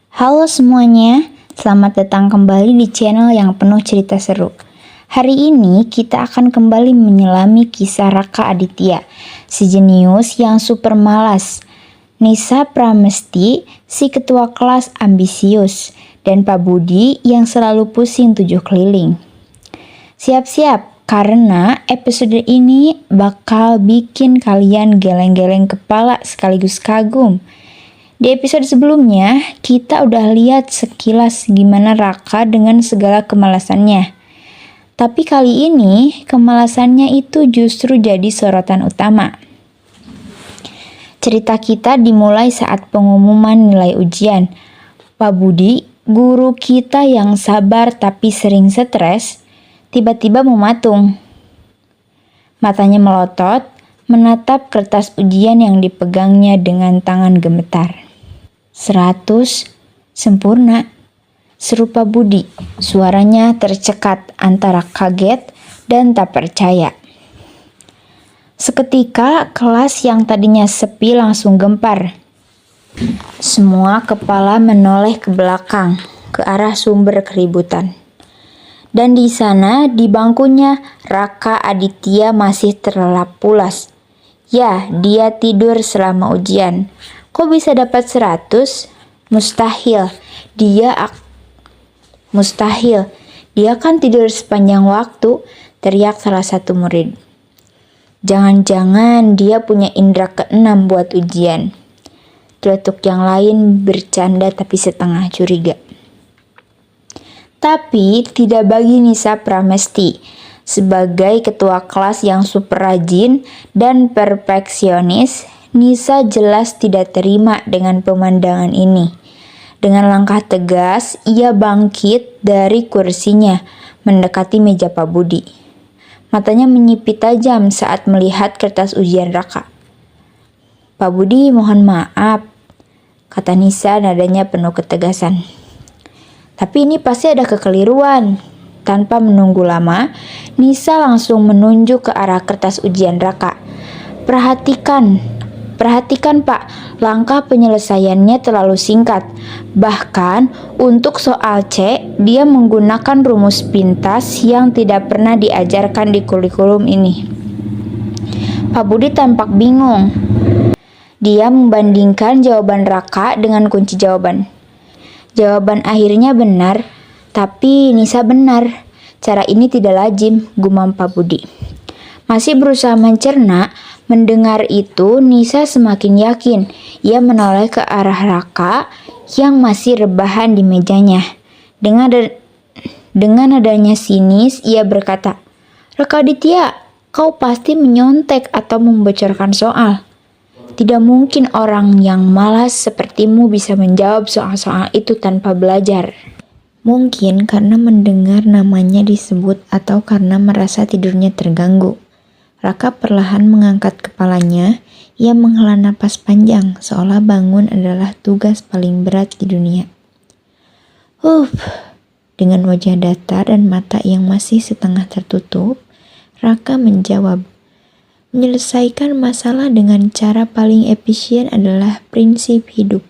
Halo semuanya, selamat datang kembali di channel yang penuh cerita seru. Hari ini kita akan kembali menyelami kisah Raka Aditya, si jenius yang super malas, Nisa Pramesti, si ketua kelas ambisius, dan Pak Budi yang selalu pusing 7 keliling. Siap-siap, karena episode ini bakal bikin kalian geleng-geleng kepala sekaligus kagum. Di episode sebelumnya, kita udah lihat sekilas gimana Raka dengan segala kemalasannya. Tapi kali ini, kemalasannya itu justru jadi sorotan utama. Cerita kita dimulai saat pengumuman nilai ujian. Pak Budi, guru kita yang sabar tapi sering stres, tiba-tiba mematung. Matanya melotot, menatap kertas ujian yang dipegangnya dengan tangan gemetar. 100 sempurna, seru Pak Budi. Suaranya tercekat antara kaget dan tak percaya. Seketika kelas yang tadinya sepi langsung gempar. Semua kepala menoleh ke belakang, ke arah sumber keributan. Dan di sana, di bangkunya, Raka Aditya masih terlelap pulas. Ya, dia tidur selama ujian. Kok bisa dapat 100? Mustahil. Mustahil. Dia kan tidur sepanjang waktu, teriak salah satu murid. Jangan-jangan dia punya indera keenam buat ujian. Celetuk yang lain bercanda tapi setengah curiga. Tapi tidak bagi Nisa Pramesti. Sebagai ketua kelas yang super rajin dan perfeksionis, Nisa jelas tidak terima dengan pemandangan ini. Dengan langkah tegas, ia bangkit dari kursinya, mendekati meja Pak Budi. Matanya menyipit tajam saat melihat kertas ujian Raka. Pak Budi, mohon maaf, kata Nisa nadanya penuh ketegasan. Tapi ini pasti ada kekeliruan. Tanpa menunggu lama, Nisa langsung menunjuk ke arah kertas ujian Raka. Perhatikan Pak, langkah penyelesaiannya terlalu singkat. Bahkan untuk soal C, dia menggunakan rumus pintas yang tidak pernah diajarkan di kurikulum ini. Pak Budi tampak bingung. Dia membandingkan jawaban Raka dengan kunci jawaban. Jawaban akhirnya benar, tapi Nisa benar. Cara ini tidak lazim, gumam Pak Budi. Masih berusaha mencerna. Mendengar itu, Nisa semakin yakin. Ia menoleh ke arah Raka yang masih rebahan di mejanya. Dengan nadanya sinis, ia berkata, "Raka Aditya, kau pasti menyontek atau membocorkan soal. Tidak mungkin orang yang malas sepertimu bisa menjawab soal-soal itu tanpa belajar." Mungkin karena mendengar namanya disebut atau karena merasa tidurnya terganggu. Raka perlahan mengangkat kepalanya. Ia menghela napas panjang, seolah bangun adalah tugas paling berat di dunia. Dengan wajah datar dan mata yang masih setengah tertutup, Raka menjawab, menyelesaikan masalah dengan cara paling efisien adalah prinsip hidup.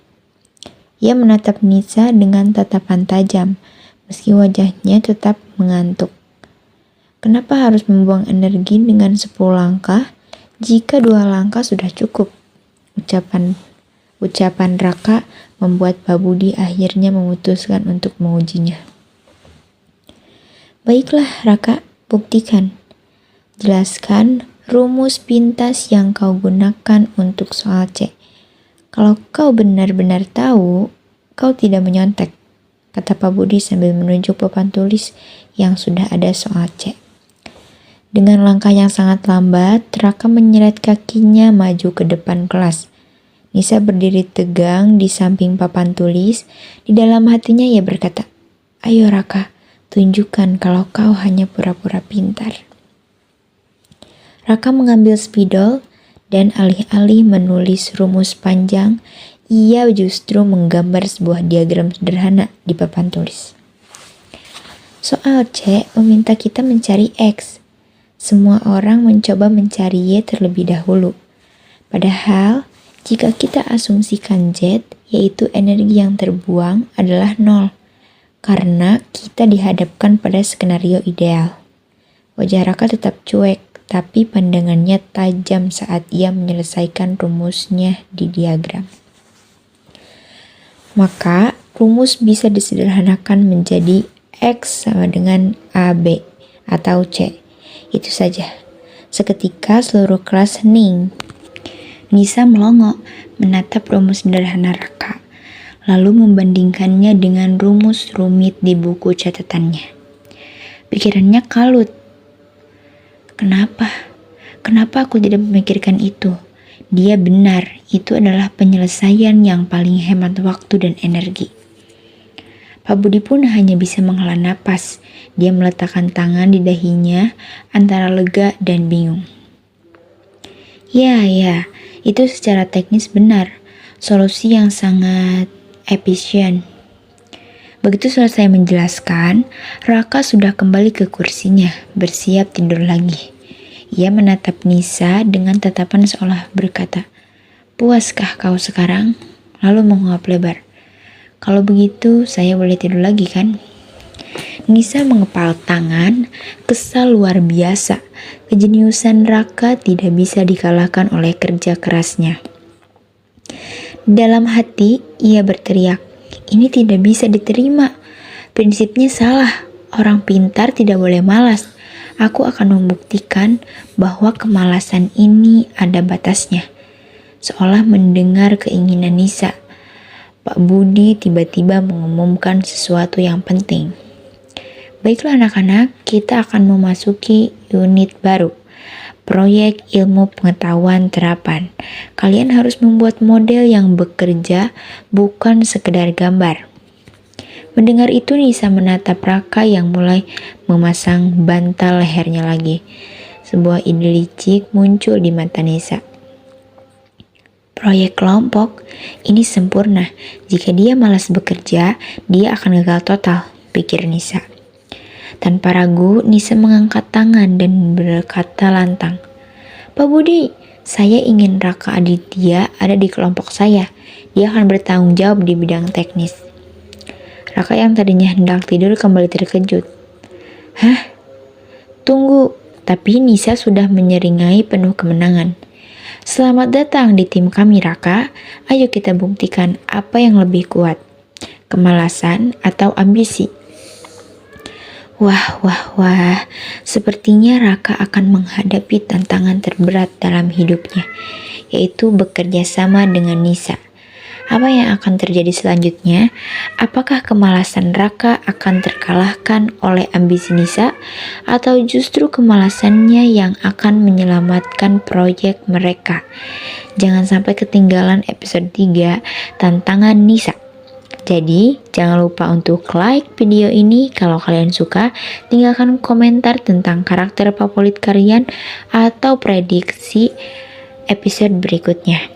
Ia menatap Nisa dengan tatapan tajam, meski wajahnya tetap mengantuk. Kenapa harus membuang energi dengan 10 langkah jika 2 langkah sudah cukup? Ucapan Raka membuat Pak Budi akhirnya memutuskan untuk mengujinya. Baiklah Raka, buktikan. Jelaskan rumus pintas yang kau gunakan untuk soal C. Kalau kau benar-benar tahu, kau tidak menyontek, kata Pak Budi sambil menunjuk papan tulis yang sudah ada soal C. Dengan langkah yang sangat lambat, Raka menyeret kakinya maju ke depan kelas. Nisa berdiri tegang di samping papan tulis. Di dalam hatinya ia berkata, "Ayo Raka, tunjukkan kalau kau hanya pura-pura pintar." Raka mengambil spidol dan alih-alih menulis rumus panjang, ia justru menggambar sebuah diagram sederhana di papan tulis. Soal C meminta kita mencari X. Semua orang mencoba mencari Y terlebih dahulu. Padahal Jika kita asumsikan Z, yaitu energi yang terbuang, adalah nol, karena kita dihadapkan pada skenario ideal. Wajah Raka tetap cuek, tapi pandangannya tajam saat ia menyelesaikan rumusnya di diagram. Maka, rumus bisa disederhanakan menjadi X sama dengan AB atau C. Itu saja. Seketika seluruh kelas hening. Nisa melongo menatap rumus sederhana Raka, lalu membandingkannya dengan rumus rumit di buku catatannya. Pikirannya kalut. Kenapa? Kenapa aku tidak memikirkan itu? Dia benar, itu adalah penyelesaian yang paling hemat waktu dan energi. Pak Budi pun hanya bisa menghela napas. Dia meletakkan tangan di dahinya antara lega dan bingung. Ya, itu secara teknis benar. Solusi yang sangat efisien. Begitu selesai menjelaskan, Raka sudah kembali ke kursinya, bersiap tidur lagi. Ia menatap Nisa dengan tatapan seolah berkata, "Puaskah kau sekarang?" Lalu menguap lebar. "Kalau begitu, saya boleh tidur lagi kan?" Nisa mengepal tangan, kesal luar biasa. Kejeniusan Raka tidak bisa dikalahkan oleh kerja kerasnya. Dalam hati, ia berteriak, "Ini tidak bisa diterima. Prinsipnya salah. Orang pintar tidak boleh malas. Aku akan membuktikan bahwa kemalasan ini ada batasnya." Seolah mendengar keinginan Nisa, Pak Budi tiba-tiba mengumumkan sesuatu yang penting. "Baiklah anak-anak, kita akan memasuki unit baru. Proyek ilmu pengetahuan terapan. Kalian harus membuat model yang bekerja, bukan sekedar gambar." Mendengar itu Nisa menatap Raka yang mulai memasang bantal lehernya lagi. Sebuah ide licik muncul di mata Nisa. Proyek kelompok ini sempurna. Jika dia malas bekerja, dia akan gagal total, pikir Nisa. Tanpa ragu, Nisa mengangkat tangan dan berkata lantang, "Pak Budi, saya ingin Raka Aditya ada di kelompok saya. Dia akan bertanggung jawab di bidang teknis." Raka yang tadinya hendak tidur kembali terkejut. "Hah? Tunggu." Tapi Nisa sudah menyeringai penuh kemenangan. "Selamat datang di tim kami Raka. Ayo kita buktikan apa yang lebih kuat. Kemalasan atau ambisi?" Wah, sepertinya Raka akan menghadapi tantangan terberat dalam hidupnya, yaitu bekerja sama dengan Nisa. Apa yang akan terjadi selanjutnya? Apakah kemalasan Raka akan terkalahkan oleh ambisi Nisa, atau justru kemalasannya yang akan menyelamatkan proyek mereka? Jangan sampai ketinggalan episode 3, Tantangan Nisa. Jadi, jangan lupa untuk like video ini. Kalau kalian suka, tinggalkan komentar tentang karakter favorit kalian atau prediksi episode berikutnya.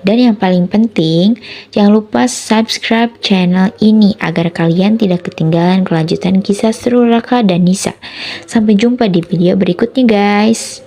Dan yang paling penting, jangan lupa subscribe channel ini agar kalian tidak ketinggalan kelanjutan kisah seru Raka dan Nisa. Sampai jumpa di video berikutnya guys.